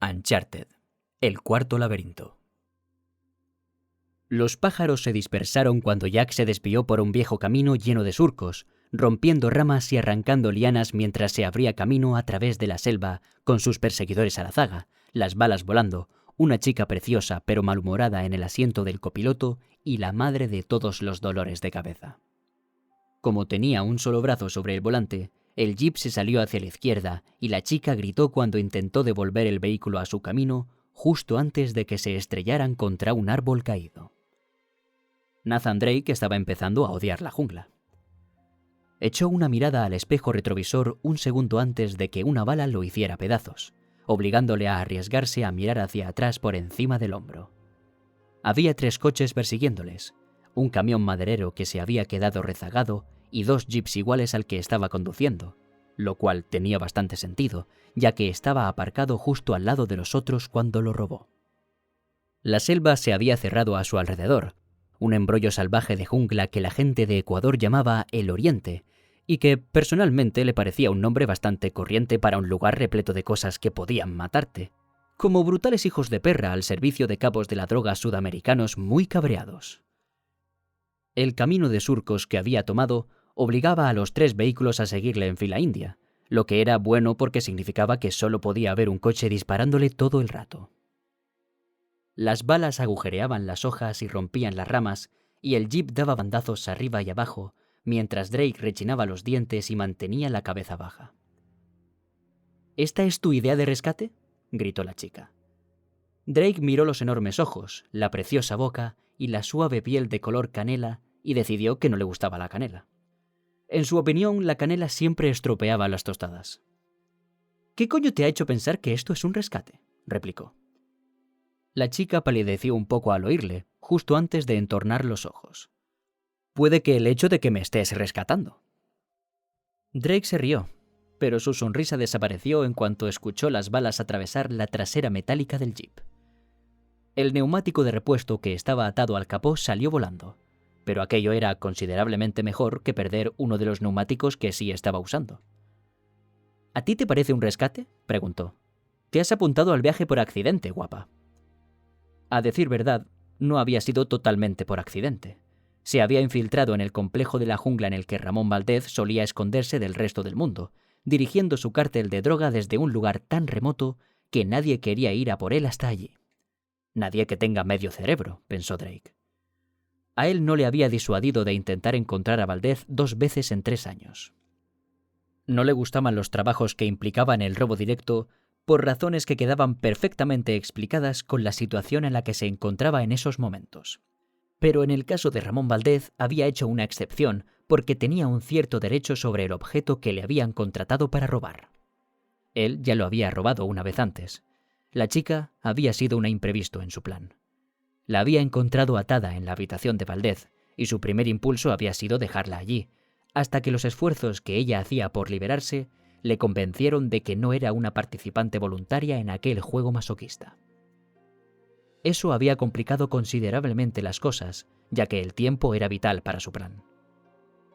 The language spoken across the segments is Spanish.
Uncharted, el cuarto laberinto. Los pájaros se dispersaron cuando Jack se desvió por un viejo camino lleno de surcos, rompiendo ramas y arrancando lianas mientras se abría camino a través de la selva con sus perseguidores a la zaga, las balas volando, una chica preciosa pero malhumorada en el asiento del copiloto y la madre de todos los dolores de cabeza. Como tenía un solo brazo sobre el volante, el jeep se salió hacia la izquierda y la chica gritó cuando intentó devolver el vehículo a su camino justo antes de que se estrellaran contra un árbol caído. Nathan Drake estaba empezando a odiar la jungla. Echó una mirada al espejo retrovisor un segundo antes de que una bala lo hiciera pedazos, obligándole a arriesgarse a mirar hacia atrás por encima del hombro. Había 3 coches persiguiéndoles, un camión maderero que se había quedado rezagado y 2 jeeps iguales al que estaba conduciendo, lo cual tenía bastante sentido, ya que estaba aparcado justo al lado de los otros cuando lo robó. La selva se había cerrado a su alrededor, un embrollo salvaje de jungla que la gente de Ecuador llamaba el Oriente, y que personalmente le parecía un nombre bastante corriente para un lugar repleto de cosas que podían matarte, como brutales hijos de perra al servicio de capos de la droga sudamericanos muy cabreados. El camino de surcos que había tomado obligaba a los 3 vehículos a seguirle en fila india, lo que era bueno porque significaba que solo podía haber un coche disparándole todo el rato. Las balas agujereaban las hojas y rompían las ramas, y el jeep daba bandazos arriba y abajo, mientras Drake rechinaba los dientes y mantenía la cabeza baja. ¿Esta es tu idea de rescate?, gritó la chica. Drake miró los enormes ojos, la preciosa boca y la suave piel de color canela y decidió que no le gustaba la canela. En su opinión, la canela siempre estropeaba las tostadas. ¿Qué coño te ha hecho pensar que esto es un rescate?, replicó. La chica palideció un poco al oírle, justo antes de entornar los ojos. Puede que el hecho de que me estés rescatando. Drake se rió, pero su sonrisa desapareció en cuanto escuchó las balas atravesar la trasera metálica del jeep. El neumático de repuesto que estaba atado al capó salió volando, pero aquello era considerablemente mejor que perder uno de los neumáticos que sí estaba usando. ¿A ti te parece un rescate?, preguntó. Te has apuntado al viaje por accidente, guapa. A decir verdad, no había sido totalmente por accidente. Se había infiltrado en el complejo de la jungla en el que Ramón Valdez solía esconderse del resto del mundo, dirigiendo su cártel de droga desde un lugar tan remoto que nadie quería ir a por él hasta allí. Nadie que tenga medio cerebro, pensó Drake. A él no le había disuadido de intentar encontrar a Valdez 2 veces en 3 años. No le gustaban los trabajos que implicaban el robo directo por razones que quedaban perfectamente explicadas con la situación en la que se encontraba en esos momentos. Pero en el caso de Ramón Valdez había hecho una excepción porque tenía un cierto derecho sobre el objeto que le habían contratado para robar. Él ya lo había robado una vez antes. La chica había sido un imprevisto en su plan. La había encontrado atada en la habitación de Valdez y su primer impulso había sido dejarla allí, hasta que los esfuerzos que ella hacía por liberarse le convencieron de que no era una participante voluntaria en aquel juego masoquista. Eso había complicado considerablemente las cosas, ya que el tiempo era vital para su plan.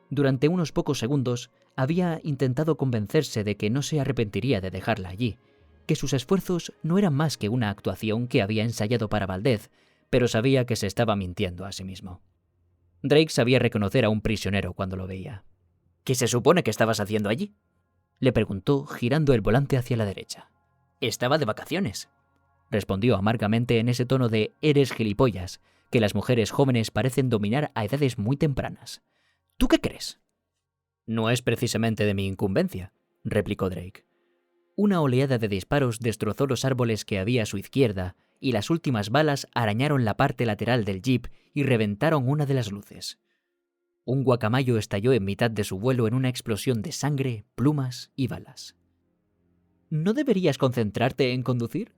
Durante unos pocos segundos había intentado convencerse de que no se arrepentiría de dejarla allí, que sus esfuerzos no eran más que una actuación que había ensayado para Valdez, pero sabía que se estaba mintiendo a sí mismo. Drake sabía reconocer a un prisionero cuando lo veía. ¿Qué se supone que estabas haciendo allí?, le preguntó, girando el volante hacia la derecha. Estaba de vacaciones, respondió amargamente en ese tono de «eres gilipollas» que las mujeres jóvenes parecen dominar a edades muy tempranas. ¿Tú qué crees? No es precisamente de mi incumbencia, replicó Drake. Una oleada de disparos destrozó los árboles que había a su izquierda y las últimas balas arañaron la parte lateral del jeep y reventaron una de las luces. Un guacamayo estalló en mitad de su vuelo en una explosión de sangre, plumas y balas. ¿No deberías concentrarte en conducir?,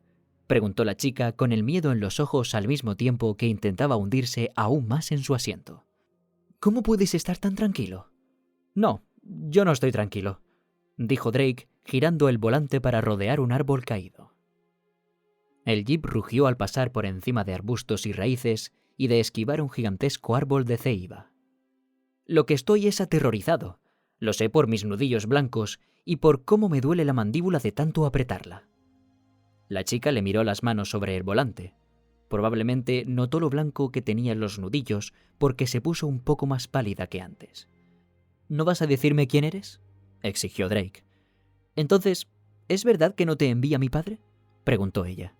preguntó la chica con el miedo en los ojos al mismo tiempo que intentaba hundirse aún más en su asiento. ¿Cómo puedes estar tan tranquilo? No, yo no estoy tranquilo, dijo Drake, girando el volante para rodear un árbol caído. El jeep rugió al pasar por encima de arbustos y raíces y de esquivar un gigantesco árbol de ceiba. Lo que estoy es aterrorizado. Lo sé por mis nudillos blancos y por cómo me duele la mandíbula de tanto apretarla. La chica le miró las manos sobre el volante. Probablemente notó lo blanco que tenían los nudillos porque se puso un poco más pálida que antes. ¿No vas a decirme quién eres?, exigió Drake. Entonces, ¿es verdad que no te envía mi padre?, preguntó ella.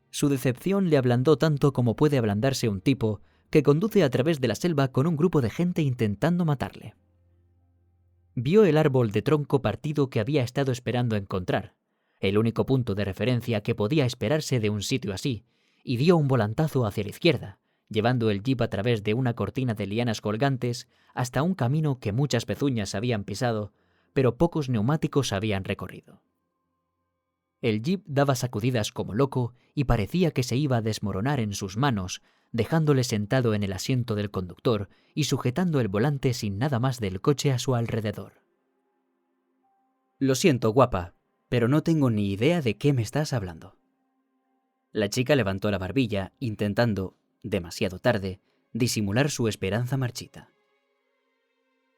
Su decepción le ablandó tanto como puede ablandarse un tipo que conduce a través de la selva con un grupo de gente intentando matarle. Vio el árbol de tronco partido que había estado esperando encontrar, el único punto de referencia que podía esperarse de un sitio así, y dio un volantazo hacia la izquierda, llevando el jeep a través de una cortina de lianas colgantes hasta un camino que muchas pezuñas habían pisado, pero pocos neumáticos habían recorrido. El jeep daba sacudidas como loco y parecía que se iba a desmoronar en sus manos, dejándole sentado en el asiento del conductor y sujetando el volante sin nada más del coche a su alrededor. «Lo siento, guapa, pero no tengo ni idea de qué me estás hablando». La chica levantó la barbilla, intentando, demasiado tarde, disimular su esperanza marchita.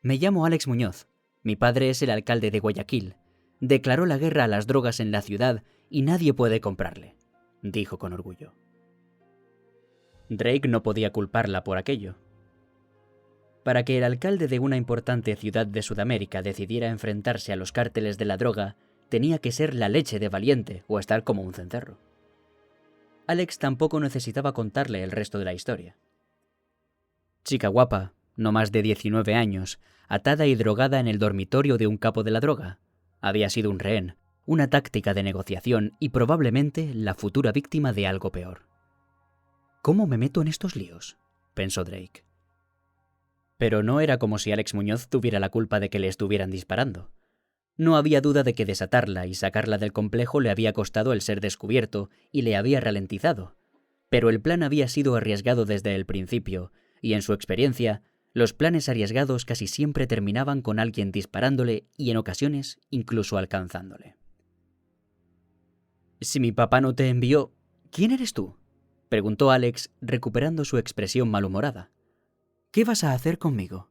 «Me llamo Alex Muñoz. Mi padre es el alcalde de Guayaquil. Declaró la guerra a las drogas en la ciudad y nadie puede comprarle», dijo con orgullo. Drake no podía culparla por aquello. Para que el alcalde de una importante ciudad de Sudamérica decidiera enfrentarse a los cárteles de la droga, tenía que ser la leche de valiente o estar como un cencerro. Alex tampoco necesitaba contarle el resto de la historia. Chica guapa, no más de 19 años, atada y drogada en el dormitorio de un capo de la droga. Había sido un rehén, una táctica de negociación y probablemente la futura víctima de algo peor. ¿Cómo me meto en estos líos?, pensó Drake. Pero no era como si Alex Muñoz tuviera la culpa de que le estuvieran disparando. No había duda de que desatarla y sacarla del complejo le había costado el ser descubierto y le había ralentizado. Pero el plan había sido arriesgado desde el principio, y en su experiencia, los planes arriesgados casi siempre terminaban con alguien disparándole y en ocasiones incluso alcanzándole. «Si mi papá no te envió, ¿quién eres tú?», preguntó Alex, recuperando su expresión malhumorada. «¿Qué vas a hacer conmigo?».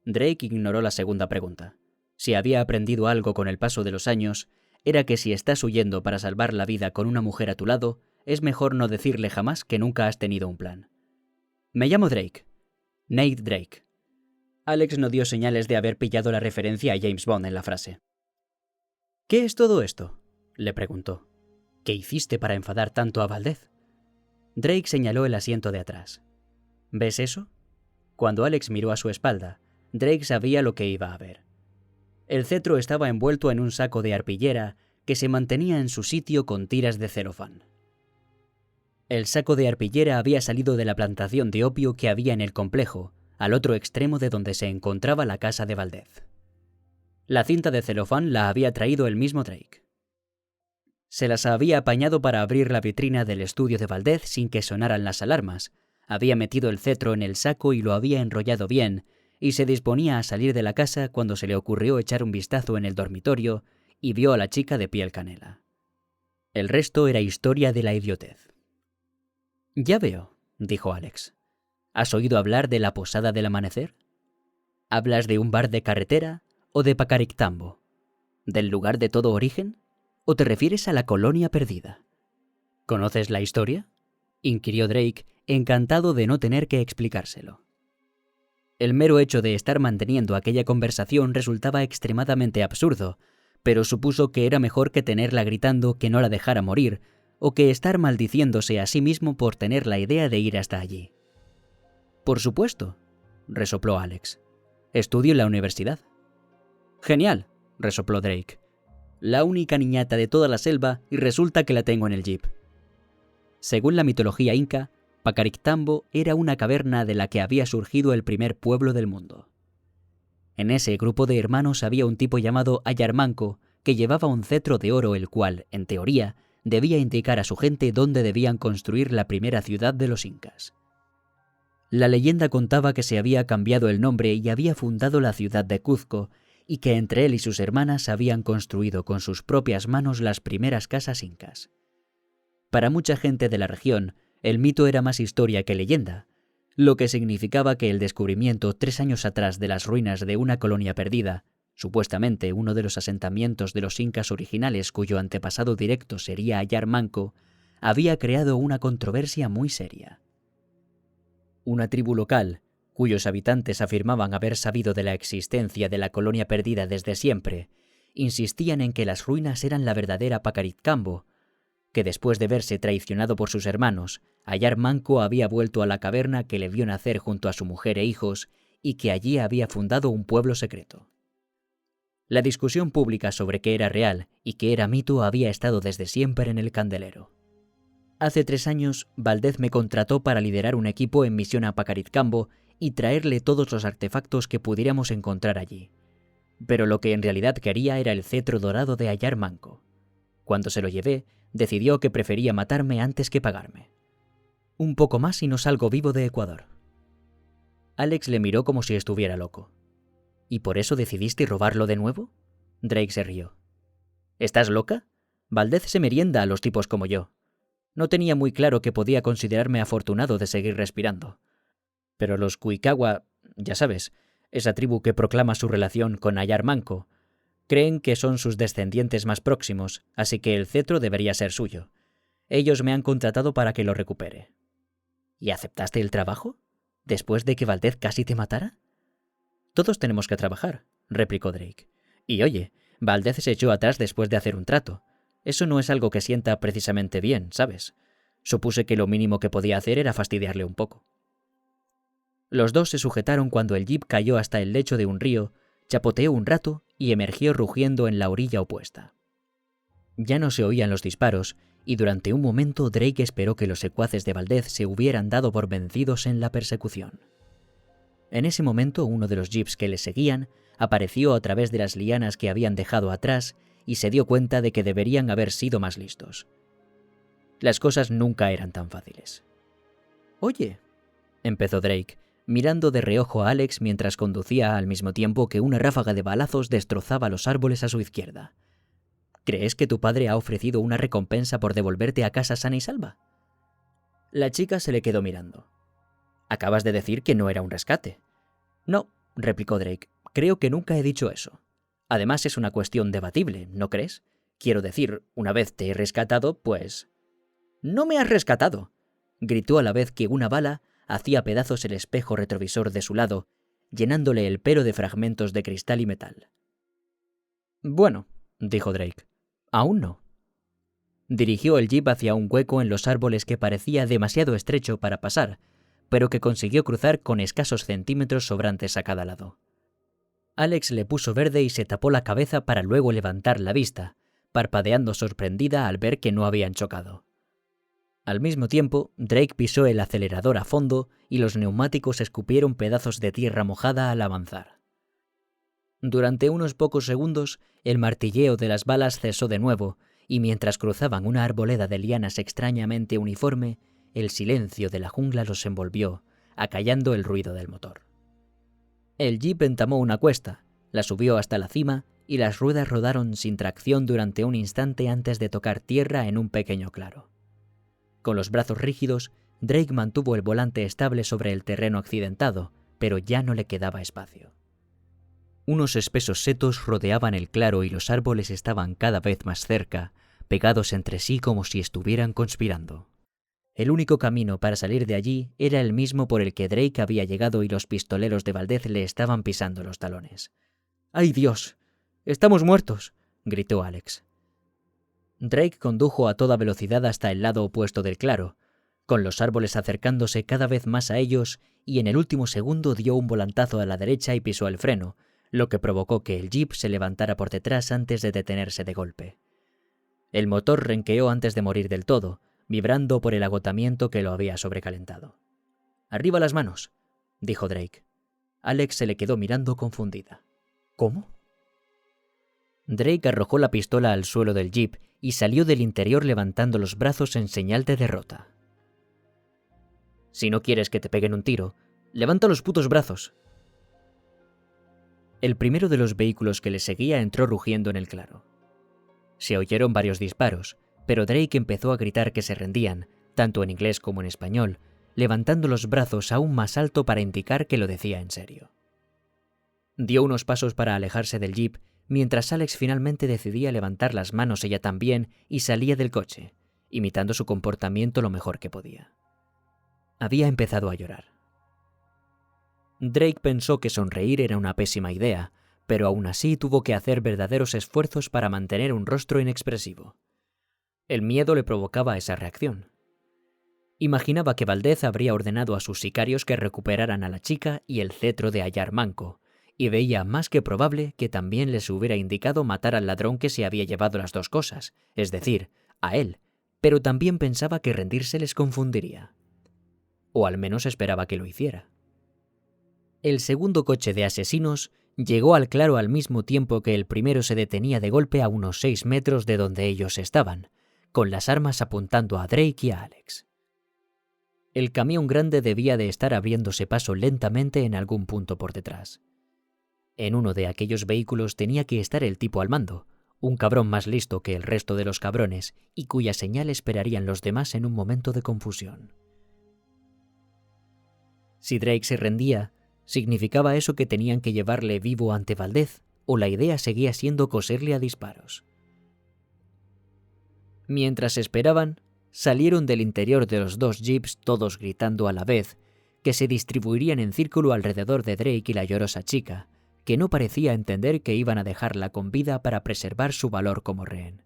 Drake ignoró la segunda pregunta. Si había aprendido algo con el paso de los años, era que si estás huyendo para salvar la vida con una mujer a tu lado, es mejor no decirle jamás que nunca has tenido un plan. «Me llamo Drake. Nate Drake». Alex no dio señales de haber pillado la referencia a James Bond en la frase. «¿Qué es todo esto?», le preguntó. «¿Qué hiciste para enfadar tanto a Valdez?». Drake señaló el asiento de atrás. «¿Ves eso?». Cuando Alex miró a su espalda, Drake sabía lo que iba a ver. El cetro estaba envuelto en un saco de arpillera que se mantenía en su sitio con tiras de celofán. El saco de arpillera había salido de la plantación de opio que había en el complejo, al otro extremo de donde se encontraba la casa de Valdez. La cinta de celofán la había traído el mismo Drake. Se las había apañado para abrir la vitrina del estudio de Valdez sin que sonaran las alarmas, había metido el cetro en el saco y lo había enrollado bien, y se disponía a salir de la casa cuando se le ocurrió echar un vistazo en el dormitorio y vio a la chica de piel canela. El resto era historia de la idiotez. «Ya veo», dijo Alex. «¿Has oído hablar de la Posada del Amanecer? ¿Hablas de un bar de carretera o de Pacarictambo? ¿Del lugar de todo origen? ¿O te refieres a la colonia perdida? ¿Conoces la historia?», inquirió Drake, encantado de no tener que explicárselo. El mero hecho de estar manteniendo aquella conversación resultaba extremadamente absurdo, pero supuso que era mejor que tenerla gritando que no la dejara morir, o que estar maldiciéndose a sí mismo por tener la idea de ir hasta allí. «Por supuesto», resopló Alex. «Estudio en la universidad». «Genial», resopló Drake. «La única niñata de toda la selva y resulta que la tengo en el jeep». Según la mitología inca, Pacarictambo era una caverna de la que había surgido el primer pueblo del mundo. En ese grupo de hermanos había un tipo llamado Ayarmanco que llevaba un cetro de oro el cual, en teoría, debía indicar a su gente dónde debían construir la primera ciudad de los incas. La leyenda contaba que se había cambiado el nombre y había fundado la ciudad de Cuzco, y que entre él y sus hermanas habían construido con sus propias manos las primeras casas incas. Para mucha gente de la región, el mito era más historia que leyenda, lo que significaba que el descubrimiento 3 años atrás de las ruinas de una colonia perdida, supuestamente uno de los asentamientos de los incas originales cuyo antepasado directo sería Ayar Manco, había creado una controversia muy seria. Una tribu local, cuyos habitantes afirmaban haber sabido de la existencia de la colonia perdida desde siempre, insistían en que las ruinas eran la verdadera Pacaritcambo, que después de verse traicionado por sus hermanos, Ayar Manco había vuelto a la caverna que le vio nacer junto a su mujer e hijos y que allí había fundado un pueblo secreto. La discusión pública sobre qué era real y qué era mito había estado desde siempre en el candelero. Hace 3 años, Valdez me contrató para liderar un equipo en misión a Pacaritcambo y traerle todos los artefactos que pudiéramos encontrar allí. Pero lo que en realidad quería era el cetro dorado de Ayar Manco. Cuando se lo llevé, decidió que prefería matarme antes que pagarme. Un poco más y no salgo vivo de Ecuador. Alex le miró como si estuviera loco. ¿Y por eso decidiste robarlo de nuevo? Drake se rió. ¿Estás loca? Valdez se merienda a los tipos como yo. No tenía muy claro que podía considerarme afortunado de seguir respirando. Pero los Cuicawa, ya sabes, esa tribu que proclama su relación con Ayar Manco, creen que son sus descendientes más próximos, así que el cetro debería ser suyo. Ellos me han contratado para que lo recupere. ¿Y aceptaste el trabajo? ¿Después de que Valdez casi te matara? Todos tenemos que trabajar, replicó Drake. Y oye, Valdez se echó atrás después de hacer un trato. Eso no es algo que sienta precisamente bien, ¿sabes? Supuse que lo mínimo que podía hacer era fastidiarle un poco. Los dos se sujetaron cuando el jeep cayó hasta el lecho de un río, chapoteó un rato y emergió rugiendo en la orilla opuesta. Ya no se oían los disparos, y durante un momento Drake esperó que los secuaces de Valdez se hubieran dado por vencidos en la persecución. En ese momento uno de los jeeps que le seguían apareció a través de las lianas que habían dejado atrás y se dio cuenta de que deberían haber sido más listos. Las cosas nunca eran tan fáciles. «Oye», empezó Drake, mirando de reojo a Alex mientras conducía al mismo tiempo que una ráfaga de balazos destrozaba los árboles a su izquierda. «¿Crees que tu padre ha ofrecido una recompensa por devolverte a casa sana y salva?» La chica se le quedó mirando. «Acabas de decir que no era un rescate». «No», replicó Drake, «creo que nunca he dicho eso. Además es una cuestión debatible, ¿no crees? Quiero decir, una vez te he rescatado, pues...» «¡No me has rescatado!», gritó a la vez que una bala hacía pedazos el espejo retrovisor de su lado, llenándole el pelo de fragmentos de cristal y metal. «Bueno», dijo Drake, «aún no». Dirigió el jeep hacia un hueco en los árboles que parecía demasiado estrecho para pasar, pero que consiguió cruzar con escasos centímetros sobrantes a cada lado. Alex le puso verde y se tapó la cabeza para luego levantar la vista, parpadeando sorprendida al ver que no habían chocado. Al mismo tiempo, Drake pisó el acelerador a fondo y los neumáticos escupieron pedazos de tierra mojada al avanzar. Durante unos pocos segundos, el martilleo de las balas cesó de nuevo, y mientras cruzaban una arboleda de lianas extrañamente uniforme, el silencio de la jungla los envolvió, acallando el ruido del motor. El jeep entamó una cuesta, la subió hasta la cima y las ruedas rodaron sin tracción durante un instante antes de tocar tierra en un pequeño claro. Con los brazos rígidos, Drake mantuvo el volante estable sobre el terreno accidentado, pero ya no le quedaba espacio. Unos espesos setos rodeaban el claro y los árboles estaban cada vez más cerca, pegados entre sí como si estuvieran conspirando. El único camino para salir de allí era el mismo por el que Drake había llegado y los pistoleros de Valdez le estaban pisando los talones. «¡Ay, Dios! ¡Estamos muertos!», gritó Alex. Drake condujo a toda velocidad hasta el lado opuesto del claro, con los árboles acercándose cada vez más a ellos, y en el último segundo dio un volantazo a la derecha y pisó el freno, lo que provocó que el jeep se levantara por detrás antes de detenerse de golpe. El motor renqueó antes de morir del todo, vibrando por el agotamiento que lo había sobrecalentado. «¡Arriba las manos!», dijo Drake. Alex se le quedó mirando confundida. «¿Cómo?». Drake arrojó la pistola al suelo del jeep y salió del interior levantando los brazos en señal de derrota. «Si no quieres que te peguen un tiro, levanta los putos brazos». El primero de los vehículos que le seguía entró rugiendo en el claro. Se oyeron varios disparos, pero Drake empezó a gritar que se rendían, tanto en inglés como en español, levantando los brazos aún más alto para indicar que lo decía en serio. Dio unos pasos para alejarse del jeep, mientras Alex finalmente decidía levantar las manos ella también y salía del coche, imitando su comportamiento lo mejor que podía. Había empezado a llorar. Drake pensó que sonreír era una pésima idea, pero aún así tuvo que hacer verdaderos esfuerzos para mantener un rostro inexpresivo. El miedo le provocaba esa reacción. Imaginaba que Valdez habría ordenado a sus sicarios que recuperaran a la chica y el cetro de Ayar Manco, y veía más que probable que también les hubiera indicado matar al ladrón que se había llevado las dos cosas, es decir, a él, pero también pensaba que rendirse les confundiría. O al menos esperaba que lo hiciera. El segundo coche de asesinos llegó al claro al mismo tiempo que el primero se detenía de golpe a unos 6 metros de donde ellos estaban, con las armas apuntando a Drake y a Alex. El camión grande debía de estar abriéndose paso lentamente en algún punto por detrás. En uno de aquellos vehículos tenía que estar el tipo al mando, un cabrón más listo que el resto de los cabrones y cuya señal esperarían los demás en un momento de confusión. Si Drake se rendía, ¿significaba eso que tenían que llevarle vivo ante Valdez, o la idea seguía siendo coserle a disparos? Mientras esperaban, salieron del interior de los dos jeeps todos gritando a la vez, que se distribuirían en círculo alrededor de Drake y la llorosa chica, que no parecía entender que iban a dejarla con vida para preservar su valor como rehén.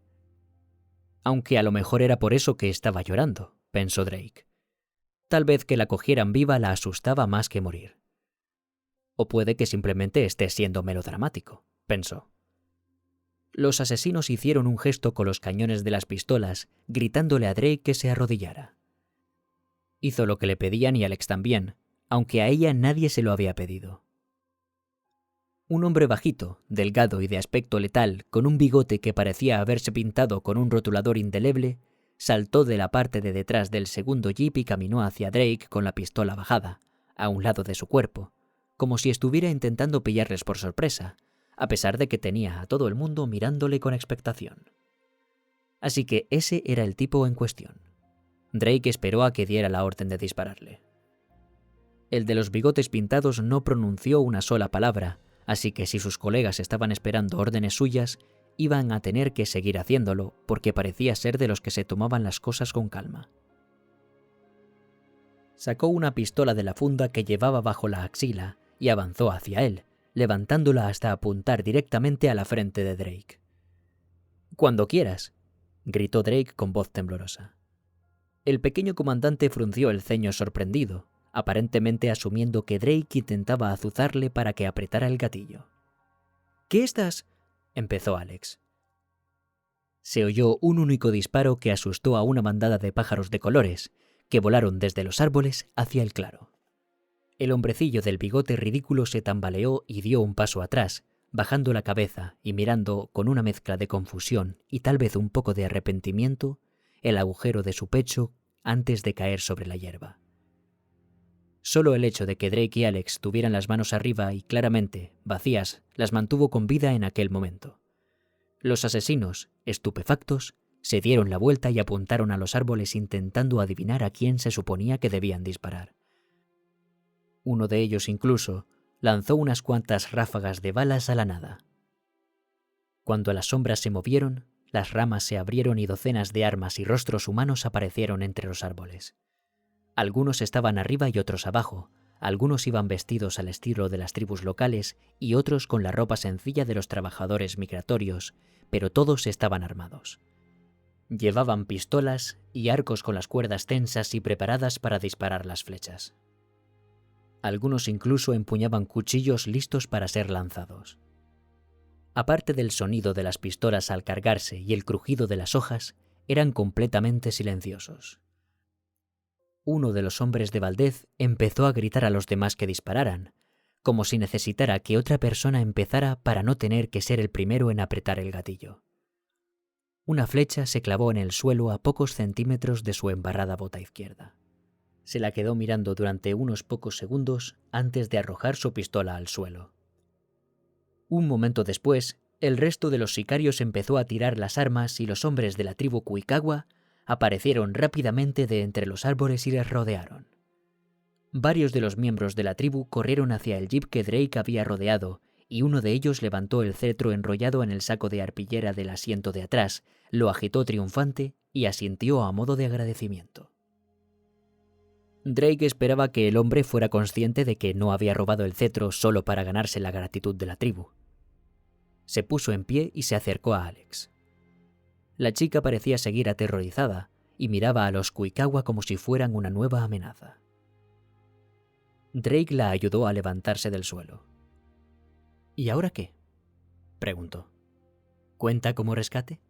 Aunque a lo mejor era por eso que estaba llorando, pensó Drake. Tal vez que la cogieran viva la asustaba más que morir. O puede que simplemente esté siendo melodramático, pensó. Los asesinos hicieron un gesto con los cañones de las pistolas, gritándole a Drake que se arrodillara. Hizo lo que le pedían y Alex también, aunque a ella nadie se lo había pedido. Un hombre bajito, delgado y de aspecto letal, con un bigote que parecía haberse pintado con un rotulador indeleble, saltó de la parte de detrás del segundo jeep y caminó hacia Drake con la pistola bajada, a un lado de su cuerpo, como si estuviera intentando pillarles por sorpresa, a pesar de que tenía a todo el mundo mirándole con expectación. Así que ese era el tipo en cuestión. Drake esperó a que diera la orden de dispararle. El de los bigotes pintados no pronunció una sola palabra, así que si sus colegas estaban esperando órdenes suyas, iban a tener que seguir haciéndolo, porque parecía ser de los que se tomaban las cosas con calma. Sacó una pistola de la funda que llevaba bajo la axila y avanzó hacia él, levantándola hasta apuntar directamente a la frente de Drake. «Cuando quieras», gritó Drake con voz temblorosa. El pequeño comandante frunció el ceño sorprendido, aparentemente asumiendo que Drake intentaba azuzarle para que apretara el gatillo. «¿Qué estás?» empezó Alex. Se oyó un único disparo que asustó a una bandada de pájaros de colores, que volaron desde los árboles hacia el claro. El hombrecillo del bigote ridículo se tambaleó y dio un paso atrás, bajando la cabeza y mirando con una mezcla de confusión y tal vez un poco de arrepentimiento el agujero de su pecho antes de caer sobre la hierba. Solo el hecho de que Drake y Alex tuvieran las manos arriba y claramente vacías las mantuvo con vida en aquel momento. Los asesinos, estupefactos, se dieron la vuelta y apuntaron a los árboles intentando adivinar a quién se suponía que debían disparar. Uno de ellos incluso lanzó unas cuantas ráfagas de balas a la nada. Cuando las sombras se movieron, las ramas se abrieron y docenas de armas y rostros humanos aparecieron entre los árboles. Algunos estaban arriba y otros abajo, algunos iban vestidos al estilo de las tribus locales y otros con la ropa sencilla de los trabajadores migratorios, pero todos estaban armados. Llevaban pistolas y arcos con las cuerdas tensas y preparadas para disparar las flechas. Algunos incluso empuñaban cuchillos listos para ser lanzados. Aparte del sonido de las pistolas al cargarse y el crujido de las hojas, eran completamente silenciosos. Uno de los hombres de Valdez empezó a gritar a los demás que dispararan, como si necesitara que otra persona empezara para no tener que ser el primero en apretar el gatillo. Una flecha se clavó en el suelo a pocos centímetros de su embarrada bota izquierda. Se la quedó mirando durante unos pocos segundos antes de arrojar su pistola al suelo. Un momento después, el resto de los sicarios empezó a tirar las armas y los hombres de la tribu Cuicagua aparecieron rápidamente de entre los árboles y les rodearon. Varios de los miembros de la tribu corrieron hacia el jeep que Drake había rodeado y uno de ellos levantó el cetro enrollado en el saco de arpillera del asiento de atrás, lo agitó triunfante y asintió a modo de agradecimiento. Drake esperaba que el hombre fuera consciente de que no había robado el cetro solo para ganarse la gratitud de la tribu. Se puso en pie y se acercó a Alex. La chica parecía seguir aterrorizada y miraba a los Kuikawa como si fueran una nueva amenaza. Drake la ayudó a levantarse del suelo. ¿Y ahora qué?, preguntó. ¿Cuenta como rescate?